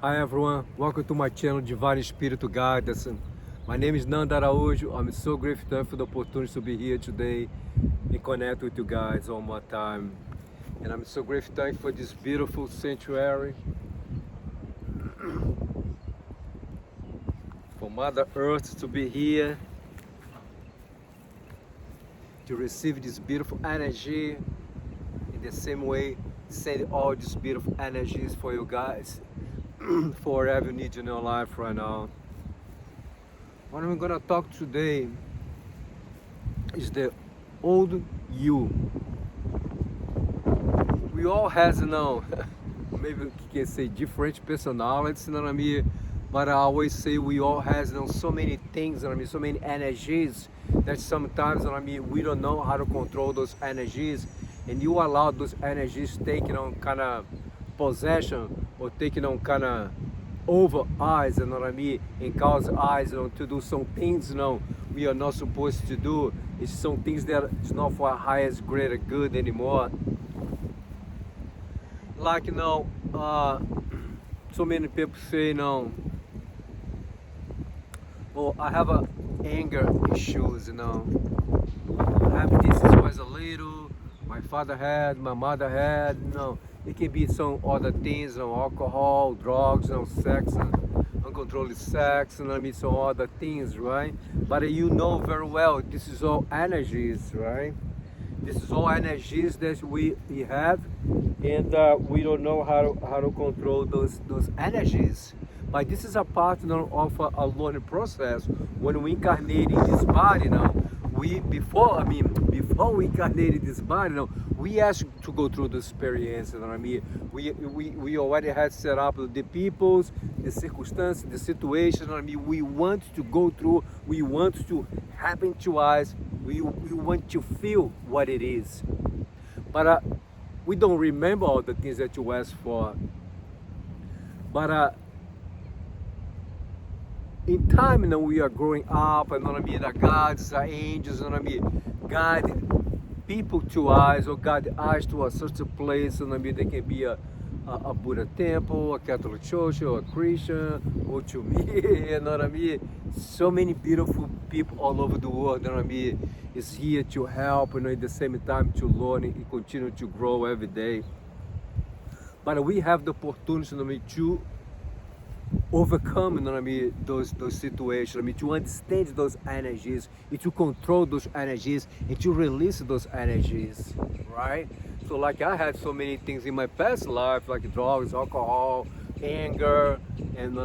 Hi everyone, welcome to my channel Divine Espírito Guidance. My name is Nanda Araújo. I'm so grateful for the opportunity to be here today and connect with you guys one more time. And I'm so grateful for this beautiful sanctuary, for Mother Earth to be here, to receive this beautiful energy in the same way, send all these beautiful energies for you guys, for whatever you need in your life right now. What I'm gonna talk today is the old you. We all has, maybe you can say different personalities, you know what I mean? But I always say we all has, so many things, you know what I mean, so many energies that sometimes, you know what I mean, we don't know how to control those energies, and you allow those energies taking on kind of possession or taking on kind of over eyes, you know what I mean, and cause eyes, to do some things, we are not supposed to do. It's some things that is not for our highest greater good anymore. Like, so many people say, oh, I have a anger issues, I have this since I was a little, my father had, my mother had, it can be some other things, alcohol, drugs, sex, uncontrolled sex, I mean, some other things, right? But you know very well, this is all energies, right? This is all energies that we have, and we don't know how to control those energies. But this is a part of a learning process. When we incarnate in this body now, before we incarnate in this body now, we ask to go through the experience. I mean, we already had set up the peoples, the circumstances, the situation. I mean, we want to go through. We want to happen to us. We want to feel what it is, but we don't remember all the things that you asked for. But in time, we are growing up, and the gods, the angels, guide people to us, or guide us to a certain place, they can be a Buddha temple, a Catholic church, or a Christian, or to me, so many beautiful people all over the world, is here to help, at the same time to learn and continue to grow every day. But we have the opportunity, to overcome, those situations, to understand those energies, and to control those energies, and to release those energies, right? So like I had so many things in my past life, like drugs, alcohol, anger, and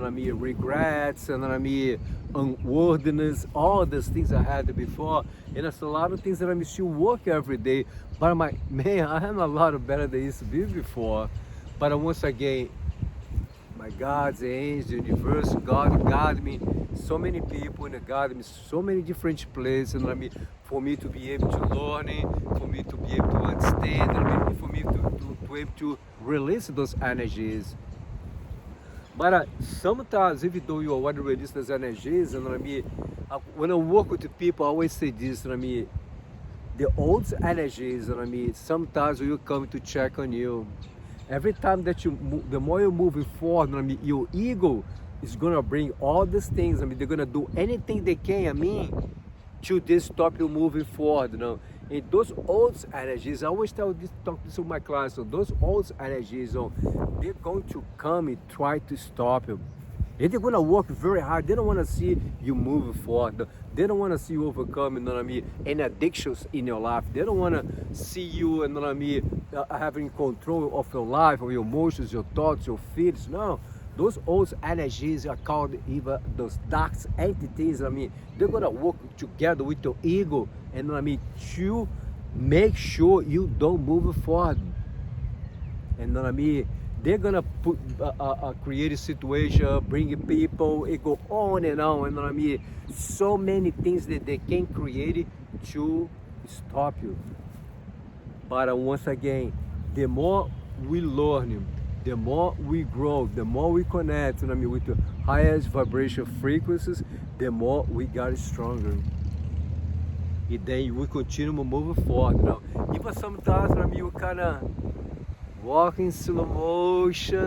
regrets, and unworthiness, all these things I had before, and it's a lot of things that I'm still working every day. But man, I am a lot better than I used to be before. But once again, my God's angels, the universe, God guide me, so many people, and guide me so many different places, for me to be able to learn, for me to be able to understand, for me to be able to release those energies. But sometimes, even though you already release those energies, when I work with the people, I always say this, the old energies, sometimes will come to check on you. Every time that the more you're moving forward, your ego is gonna bring all these things. They're gonna do anything they can, to just stop you moving forward. And those old energies, I always talk this to my clients. So those old energies, they're going to come and try to stop you. And they're gonna work very hard. They don't want to see you moving forward. They don't want to see you overcome, any addictions in your life. They don't want to see you, having control of your life, of your emotions, your thoughts, your feelings. No, those old energies are called even those dark entities. They're gonna work together with your ego, and to make sure you don't move forward. And they're gonna put create a situation, bring people, it go on and on, and so many things that they can create to stop you. But once again, the more we learn, the more we grow, the more we connect, with the highest vibration frequencies, the more we got stronger. And then we continue moving forward. Even sometimes, you kind of walk in slow motion,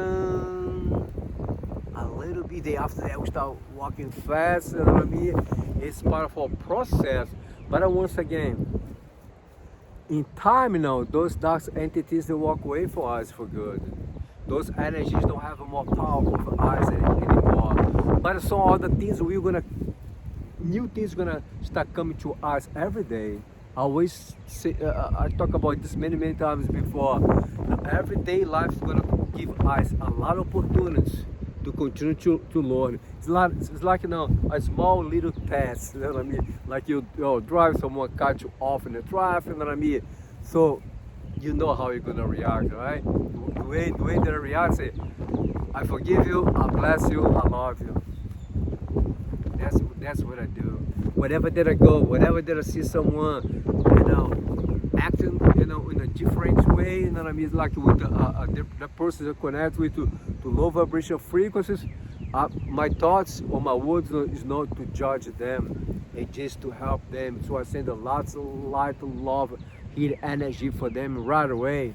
little bit, then after that we start walking fast, you know what I mean? It's part of our process. But once again, in time, those dark entities, they walk away from us for good. Those energies don't have more power over us anymore. But some other things new things gonna start coming to us every day. I always say, I talk about this many times before. Every day life is gonna give us a lot of opportunities to continue to learn. It's like a small little test, you know what I mean? Like you drive someone, cut you off in the traffic, you know what I mean? So you know how you're gonna react, right? The way that I react, say, I forgive you, I bless you, I love you. That's what I do. Whenever that I go, whenever that I see someone, acting, in a different way, you know what I mean? It's like with the person that connects with to low vibration frequencies. My thoughts or my words is not to judge them, it's just to help them. So I send lots of light, love, heat, energy for them right away.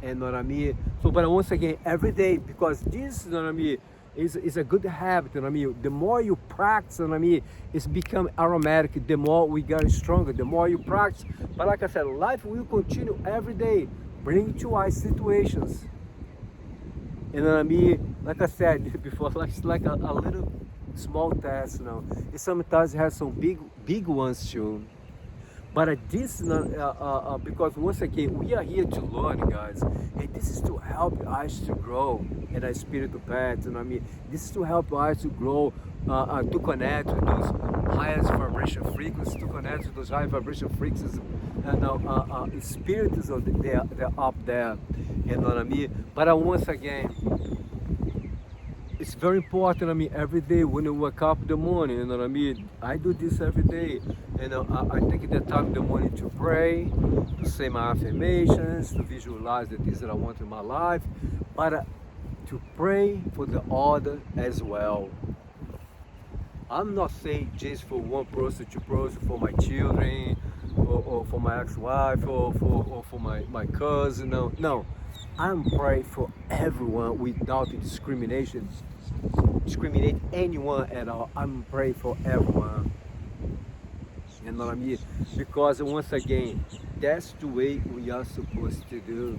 You know what I mean? So, but once again, every day, because this, you know what I mean, is a good habit, you know what I mean? The more you practice, you know what I mean, it's become aromatic, the more we get stronger, the more you practice. But like I said, life will continue every day, bring to us situations. You know what I mean? Like I said before, it's like a little small test, It sometimes has some big ones too. But this, because once again, we are here to learn, guys. And this is to help us to grow in our spiritual path, you know what I mean? This is to help us to grow, to connect with those highest vibration frequencies, to connect with those high vibration frequencies, and spirits, they're up there, you know what I mean? But once again, it's very important, every day when you wake up in the morning, you know what I mean? I do this every day. I take the time in the morning to pray, to say my affirmations, to visualize the things that I want in my life, but to pray for the other as well. I'm not saying just for one person to pray for my children, or for my ex-wife, or for my cousin, no. I'm praying for everyone without discriminate anyone at all. I'm praying for everyone. You know what I mean? Because once again, that's the way we are supposed to do.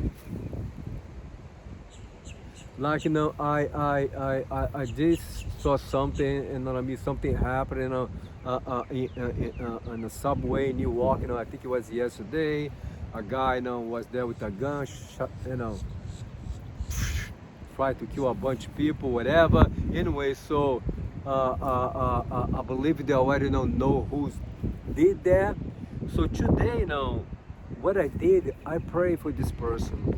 Like I just saw something, you know what I mean? Something happened, in the subway in New York. I think it was yesterday. A guy, was there with a gun, shot, tried to kill a bunch of people, whatever. Anyway, so I believe they already know who did that. So today, what I did, I pray for this person.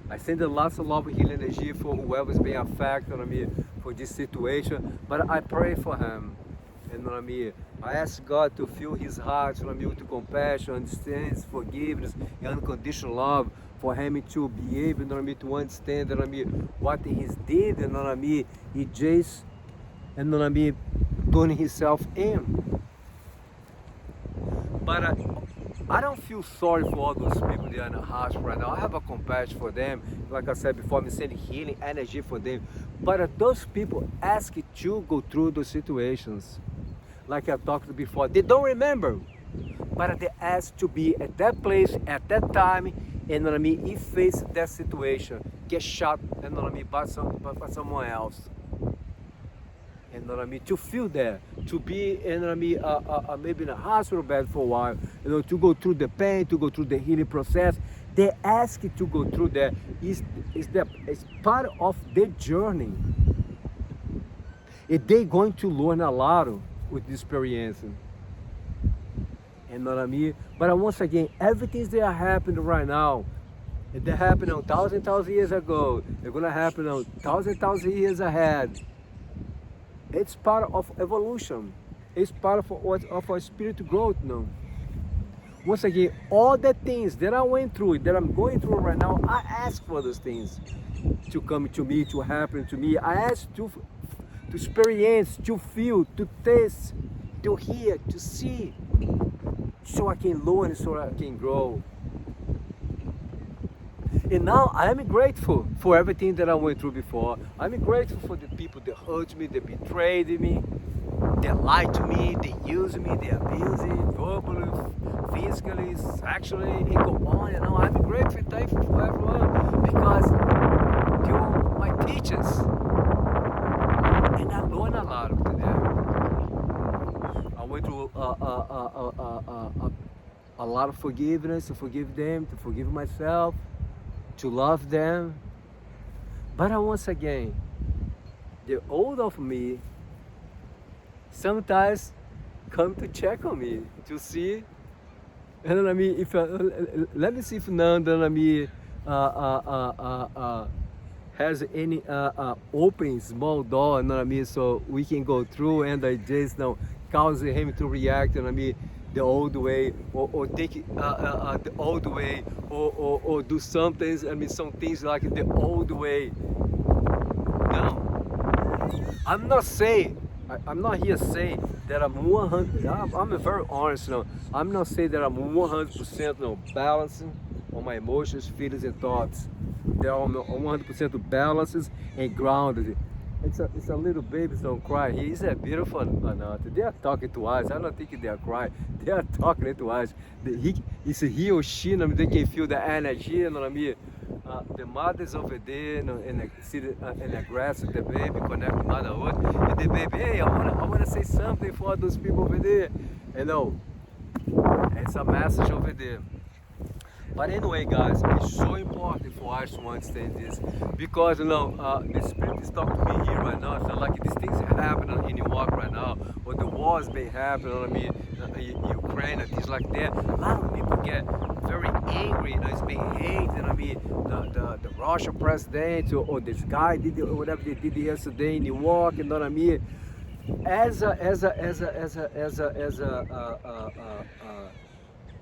I send lots of love and healing energy for whoever's being affected, for this situation. But I pray for him. You know what I mean? I ask God to fill his heart, with compassion, understanding, forgiveness, and unconditional love, for him to be able, to understand, what he did, he just, turning himself in. But I don't feel sorry for all those people that are in the hospital right now. I have a compassion for them. Like I said before, I'm sending healing energy for them. But those people ask you to go through those situations. Like I talked before, they don't remember, but they ask to be at that place at that time, and he face that situation, get shot, by someone else. To feel that, to be, maybe in a hospital bed for a while, to go through the pain, to go through the healing process. They ask you to go through that. It's part of the journey. And they're going to learn a lot with this experience. You know what I mean? But once again, everything that are happening right now, they happened 1,000 years ago. They're gonna happen 1,000 years ahead. It's part of evolution. It's part of our spiritual growth now. Once again, all the things that I went through, that I'm going through right now, I ask for those things to come to me, to happen to me. I ask to experience, to feel, to taste, to hear, to see, so I can learn, so I can grow. And now I'm grateful for everything that I went through before. I'm grateful for the people that hurt me, that betrayed me, they lied to me, they used me, they abused me, verbally, physically, sexually, and go on and on. I'm grateful and thankful for everyone because they were my teachers. And I learned a lot from them. I went through a lot of forgiveness, to forgive them, to forgive myself, to love them. But once again, the old of me sometimes come to check on me to see, and I mean, if let me see if Nanda, I mean, has any open small door, you know what I mean, so we can go through and I just cause him to react, and I mean, the old way, or take it the old way, or do some things, I mean, some things like the old way. No, I'm not saying, I'm not here saying that I'm 100, I'm very honest, I'm not saying that I'm 100% balancing on my emotions, feelings, and thoughts. They're 100% balances and grounded. It's a little babies don't cry. He's a beautiful Ananta. They are talking to us. I don't think they are crying. They are talking to us. It's he or she, you know, they can feel the energy, you know what I mean? The mothers over there, you know, and see in the grass, the baby connect with motherhood, and the baby, hey, I wanna say something for those people over there. You know, it's a message over there. But anyway, guys, it's so important for us to understand this because the Spirit is talking to me here right now. It's not like these things happening in Iraq right now, or the wars may happen. You know what I mean, Ukraine and things like that. A lot of people get very angry. It's being hated. You know what I mean, the Russian president or this guy did whatever they did yesterday in Iraq. You know what I mean? As a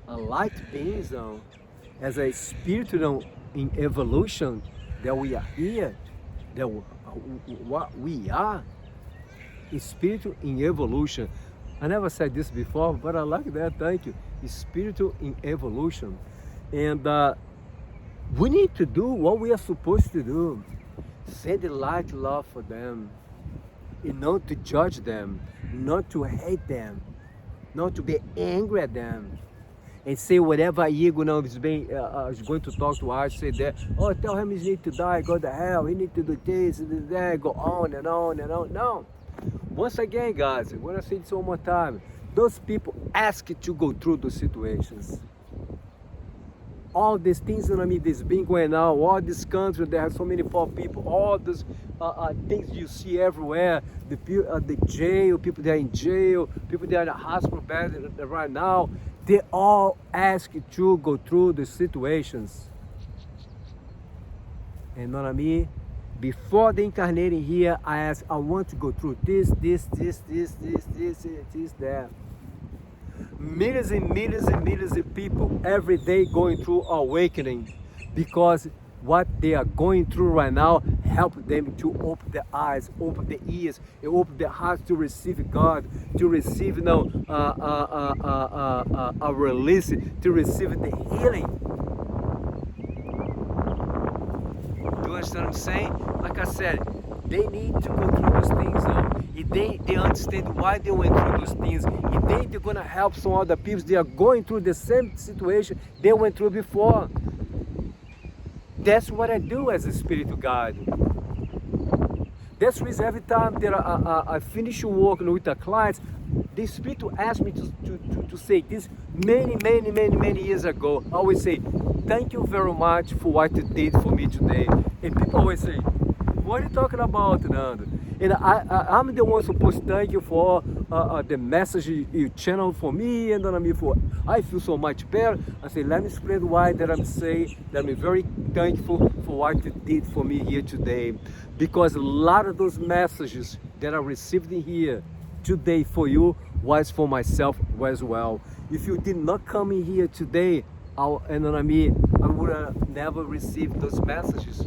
light beings, as a spirit in evolution, that we are here, that what we are, is spiritual in evolution. I never said this before, but I like that, thank you. It's spiritual in evolution. And we need to do what we are supposed to do. Send the light love for them, and not to judge them, not to hate them, not to be angry at them. And say whatever ego is going to talk to us, say that, oh, tell him he needs to die, go to hell, he needs to do this, and that, go on and on and on. No. Once again, guys, I'm going to say this one more time. Those people ask you to go through those situations. All these things, you know what I mean, this been going on, all this country, there are so many poor people, all these things you see everywhere, the jail, people that are in jail, people that are in the hospital bed right now, they all ask you to go through the situations. And you know what I mean? Before they incarnating here, I ask, I want to go through this, that. Millions and millions and millions of people every day going through awakening because what they are going through right now help them to open their eyes, open their ears, and open their hearts to receive God, to receive a release, to receive the healing. Do you understand what I'm saying? Like I said, they need to go through those things now. If they understand why they went through those things, if they're gonna help some other people, they are going through the same situation they went through before. That's what I do as a spiritual guide. That's the reason every time that I finish working with the clients, the Spirit asked me to say this many years ago. I always say, thank you very much for what you did for me today. And people always say, what are you talking about, Nando? And I'm the one supposed to thank you for the message you channeled for me, and then I feel so much better. I say, let me explain why that I'm saying that I'm very thankful for what you did for me here today. Because a lot of those messages that I received in here today for you was for myself as well. If you did not come in here today, I would have never received those messages.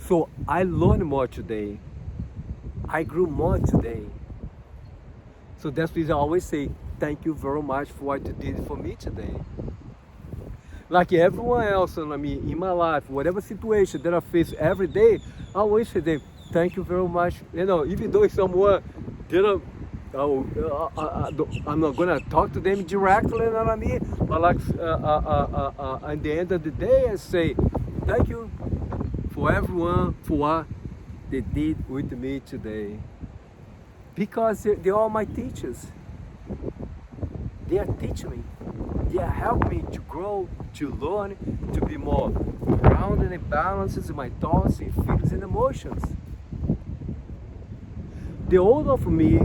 So I learned more today. I grew more today. So that's the reason I always say, thank you very much for what you did for me today. like everyone else, you know what I mean, in my life, whatever situation that I face every day, I always say them, thank you very much. You know, even though someone didn't, I'm not gonna talk to them directly, you know what I mean? But like, at the end of the day, I say, thank you for everyone for what they did with me today. Because they're all my teachers. They are teaching me. They are helping me to grow, to learn, to be more grounded and balanced in my thoughts and feelings and emotions. The old of me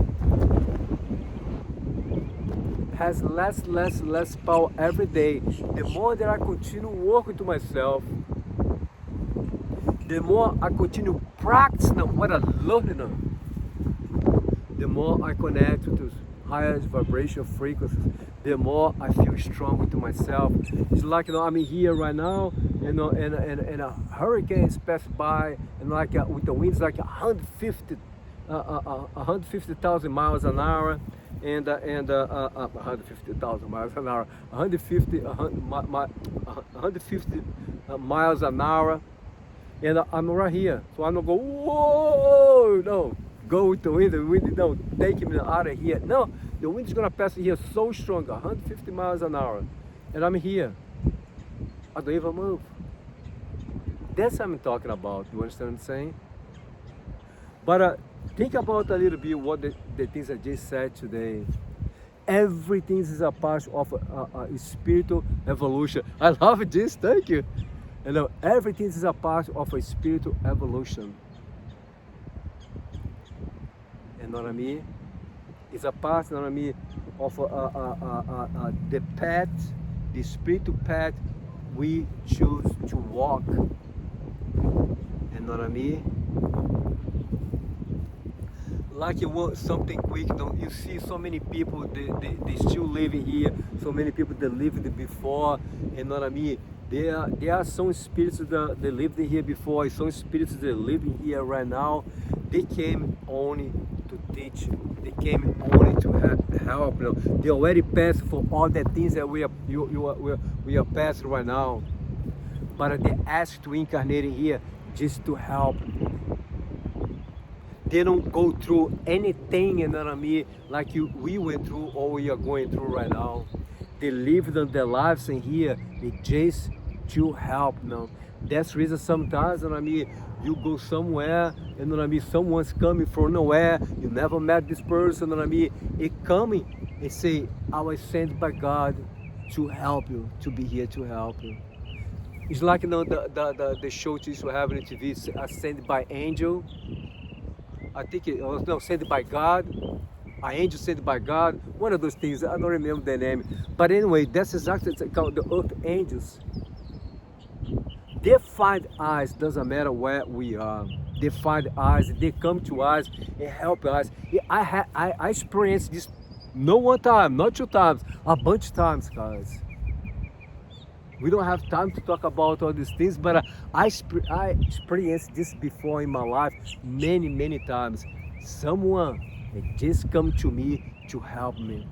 has less power every day. The more that I continue working to myself, the more I continue practicing what I learn, the more I connect to those higher vibration frequencies, the more I feel strong with myself. It's like, you know, I'm here right now, you know, and a hurricane is passed by, and like with the winds like 150,000 miles an hour, and 150,000 miles an hour, 150 miles an hour, and I'm right here. So I'm not go, whoa, no, go with the wind, no, take me out of here. No, the wind is gonna pass here so strong, 150 miles an hour, and I'm here. I don't even move. That's what I'm talking about. You understand what I'm saying? But think about a little bit what the things I just said today. Everything is a part of a spiritual evolution. I love this, thank you. You know, everything is a part of a spiritual evolution. You know what I mean? It's a part, you know what I mean, of the path, the spiritual path we choose to walk. You know what I mean? Like you want something quick, you see so many people, they still living here, so many people that lived before, you know what I mean? There are some spirits that they lived here before, some spirits that live here right now. They came only to teach, they came only to help. You know? They already passed for all the things that we are passing right now. But they asked to incarnate here just to help. They don't go through anything, you know what I mean, like we went through or we are going through right now. They lived their lives in here, they just to help, you know. That's the reason sometimes, you know what I mean, you go somewhere, you know what I mean, someone's coming from nowhere, you never met this person, you know what I mean, it coming and say, I was sent by God to help you, to be here to help you. It's like, you know, the show you used to have on TV, Sent by Angel. I think it was sent by God, an angel sent by God, one of those things, I don't remember the name. But anyway, that's exactly called the earth angels. They find us, doesn't matter where we are. They find us, they come to us and help us. I experienced this not one time, not two times, a bunch of times, guys. We don't have time to talk about all these things, but I experienced this before in my life many times. Someone just come to me to help me.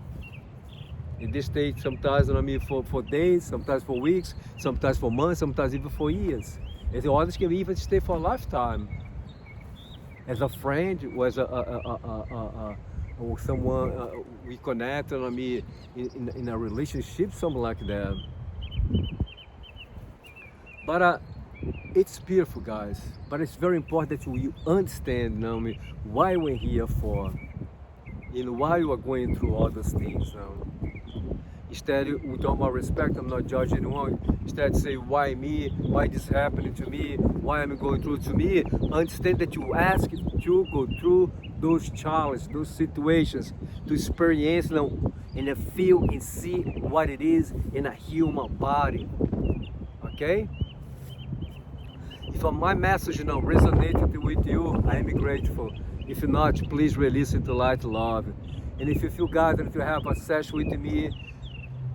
And they stay sometimes, you know, for days, sometimes for weeks, sometimes for months, sometimes even for years. And the others can even stay for a lifetime. As a friend, or as or someone we connect, you know, in a relationship, something like that. But it's beautiful, guys. But it's very important that you understand, you know, why we're here for, you know, why you are going through all those things. You know. Instead, with all my respect, I'm not judging anyone. Instead, say, why me? Why this happening to me? Why am I going through to me? Understand that you ask to go through those challenges, those situations, to experience them and feel and see what it is in a human body. Okay? If my message, you know, resonated with you, I am grateful. If not, please release it to light love. And if you feel guided to have a session with me,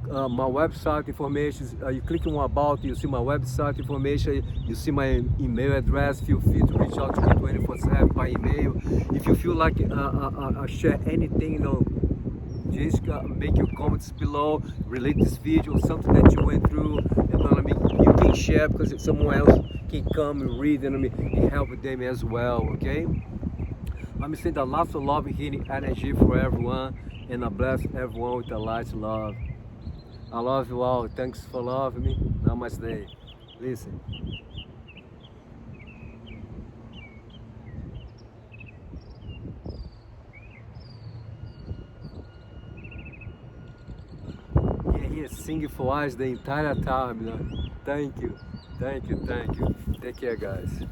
my website information, you click on about, you see my website information, you see my email address. Feel free to reach out to me 24/7 by email. If you feel like share anything, you know, Just make your comments below, relate this video, something that you went through, and you can share because someone else can come and read and help them as well, okay? I'm sending lots of love and healing energy for everyone, and I bless everyone with a lot of love. I love you all. Thanks for loving me. Namaste. Listen. Here singing for us the entire time. Thank you. Thank you. Thank you. Take care, guys.